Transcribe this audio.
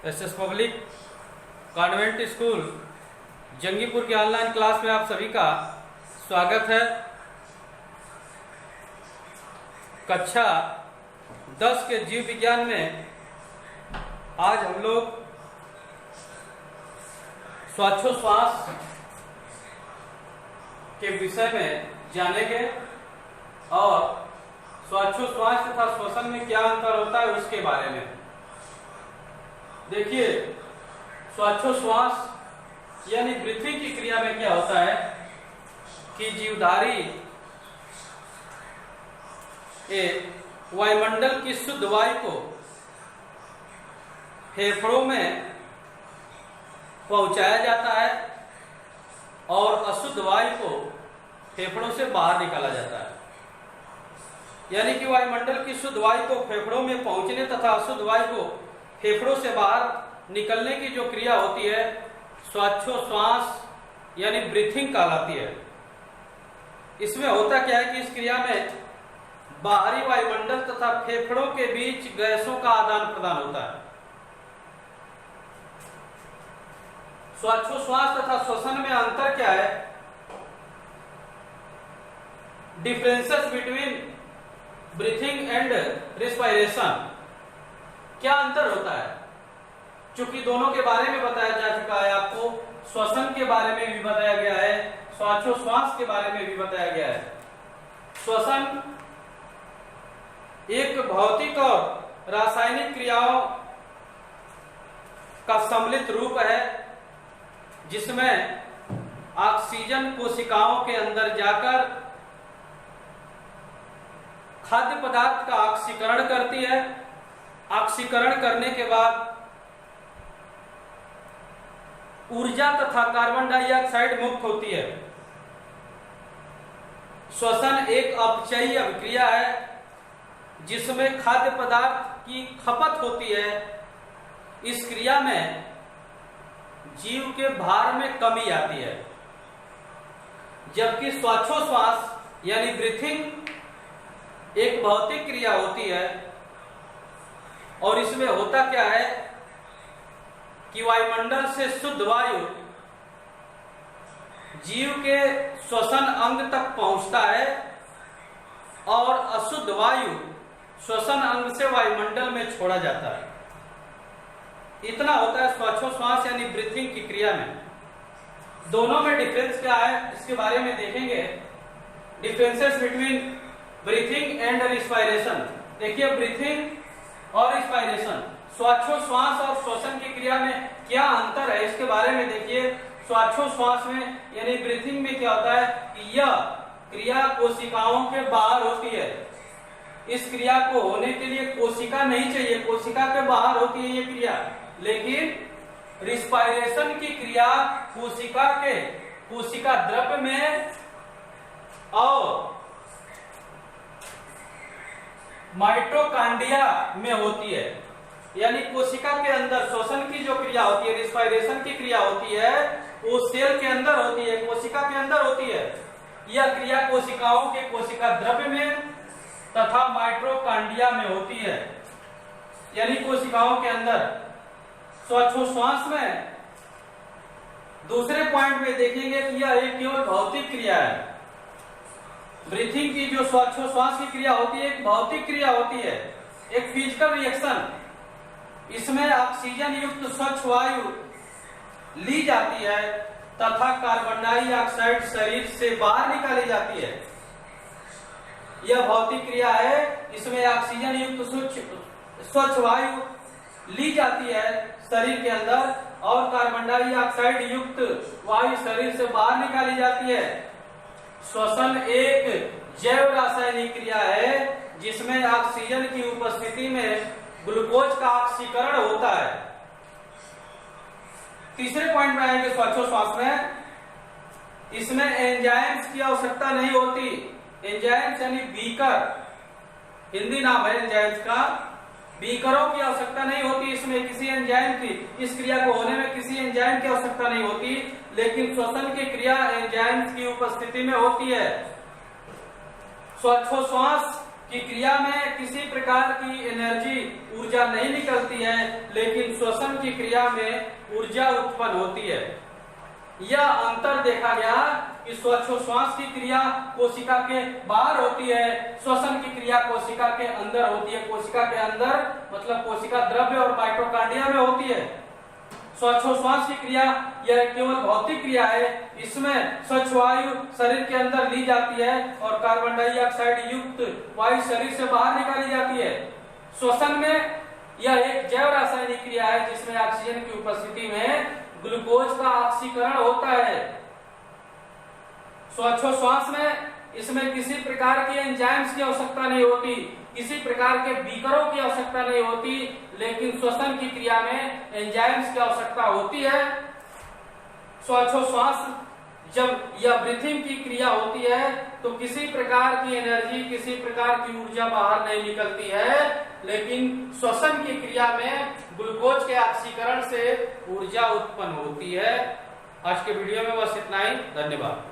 SS public convent school Jangipur की online class में आप सभी का स्वागत है। कक्षा 10 के जीव विज्ञान में आज हम लोग श्वासोच्छ्वास के विषय में जानेंगे और श्वासोच्छ्वास तथा श्वसन में क्या अंतर होता है उसके बारे में। देखिए, श्वासोच्छ्वास यानी ब्रीथिंग की क्रिया में क्या होता है कि जीवधारी वायुमंडल की शुद्ध वायु को फेफड़ों में पहुंचाया जाता है और अशुद्ध वायु को फेफड़ों से बाहर निकाला जाता है। यानी कि वायुमंडल की शुद्ध वायु को फेफड़ों में पहुंचने तथा अशुद्ध वायु को फेफड़ों से बाहर निकलने की जो क्रिया होती है श्वासोच्छ्वास यानी ब्रीथिंग कहलाती है। इसमें होता क्या है कि इस क्रिया में बाहरी वायुमंडल तथा फेफड़ों के बीच गैसों का आदान प्रदान होता है। श्वासोच्छ्वास तथा श्वसन में अंतर क्या है? Differences between breathing and respiration, क्या अंतर होता है? चूंकि दोनों के बारे में बताया जा चुका है, आपको श्वसन के बारे में भी बताया गया है, श्वासोच्छ्वास के बारे में भी बताया गया है। श्वसन एक भौतिक और रासायनिक क्रियाओं का सम्मिलित रूप है जिसमें ऑक्सीजन कोशिकाओं के अंदर जाकर खाद्य पदार्थ का ऑक्सीकरण करती है। ऑक्सीकरण करने के बाद ऊर्जा तथा कार्बन डाइऑक्साइड मुक्त होती है। श्वसन एक अपचयी अभिक्रिया है जिसमें खाद्य पदार्थ की खपत होती है। इस क्रिया में जीव के भार में कमी आती है, जबकि श्वासोच्छ्वास यानी ब्रीथिंग एक भौतिक क्रिया होती है और इसमें होता क्या है कि वायुमंडल से शुद्ध वायु जीव के श्वसन अंग तक पहुंचता है और अशुद्ध वायु श्वसन अंग से वायुमंडल में छोड़ा जाता है। इतना होता है श्वासोच्छ्वास यानी ब्रीथिंग की क्रिया में। दोनों में डिफरेंस क्या है इसके बारे में देखेंगे। Differences between breathing and respiration. देखिए, ब्रीथिंग और रिस्पायरेशन, श्वासोच्छ्वास और श्वसन की क्रिया में क्या अंतर है इसके बारे में देखिए। श्वासोच्छ्वास में यानी ब्रीथिंग में क्या होता है कि यह क्रिया कोशिकाओं के बाहर होती है। इस क्रिया को होने के लिए कोशिका नहीं चाहिए, कोशिका के बाहर होती है ये क्रिया। लेकिन रिस्पायरेशन की क्रिया कोशिका द्रव्य में और माइटोकॉन्ड्रिया में होती है। यानी कोशिका के अंदर श्वसन की जो क्रिया होती है, रिस्पायरेशन की क्रिया होती है, वो सेल के अंदर होती है, कोशिका के अंदर होती है। यह क्रिया कोशिकाओं के कोशिका द्रव्य में तथा माइटोकॉन्ड्रिया में होती है, यानी कोशिकाओं के अंदर। श्वासोच्छ्वास में दूसरे पॉइंट में देखेंगे कि यह एक केवल भौतिक क्रिया है। ब्रीथिंग की जो श्वासोच्छ्वास की क्रिया होती है एक भौतिक क्रिया होती है, एक फिजिकल रिएक्शन। इसमें ऑक्सीजन युक्त स्वच्छ वायु ली जाती है तथा कार्बन डाइऑक्साइड शरीर से बाहर निकाली जाती है। यह भौतिक क्रिया है, इसमें ऑक्सीजन युक्त स्वच्छ वायु ली जाती है शरीर के अंदर और कार्बन डाइऑक्साइड युक्त वायु शरीर से बाहर निकाली जाती है। श्वसन एक जैव रासायनिक क्रिया है जिसमें ऑक्सीजन की उपस्थिति में ग्लूकोज का ऑक्सीकरण होता है। तीसरे पॉइंट में आएंगे श्वासोच्छ्वास में, इसमें एंजाइम्स की आवश्यकता नहीं होती। एंजाइम्स यानी बीकर, हिंदी नाम है एंजाइम्स का। बीकरों की आवश्यकता नहीं होती, इसमें किसी एंजाइम की, इस क्रिया को होने में किसी एंजाइम की आवश्यकता नहीं होती। लेकिन श्वसन की क्रिया एंजाइम्स की उपस्थिति में होती है। श्वासोच्छ्वास कि क्रिया में किसी प्रकार की एनर्जी ऊर्जा नहीं निकलती है, लेकिन श्वसन की क्रिया में ऊर्जा उत्पन्न होती है। यह अंतर देखा गया कि श्वासोच्छ्वास की क्रिया कोशिका के बाहर होती है, श्वसन की क्रिया कोशिका के अंदर होती है। कोशिका के अंदर मतलब कोशिका द्रव्य और माइटोकॉन्ड्रिया में होती है। श्वासोच्छ्वास की क्रिया यह केवल भौतिक क्रिया है। इसमें स्वच्छ वायु शरीर के अंदर ली जाती है और कार्बन डाइऑक्साइड युक्त वायु शरीर से बाहर निकाली जाती है। श्वसन में यह एक जैव रासायनिक क्रिया है जिसमें ऑक्सीजन की उपस्थिति में ग्लूकोज का ऑक्सीकरण होता है। श्वासोच्छ्वास में इसमें किसी प्रकार की एंजाइम्स की आवश्यकता नहीं होती, किसी प्रकार के बीकरों की आवश्यकता नहीं होती, लेकिन श्वसन की क्रिया में एंजाइम्स की आवश्यकता होती है। श्वासोच्छ्वास जब यह ब्रीथिंग की क्रिया होती है तो किसी प्रकार की एनर्जी, किसी प्रकार की ऊर्जा बाहर नहीं निकलती है, लेकिन श्वसन की क्रिया में ग्लूकोज के ऑक्सीकरण से ऊर्जा उत्पन्न होती है। आज के वीडियो में बस इतना ही। धन्यवाद।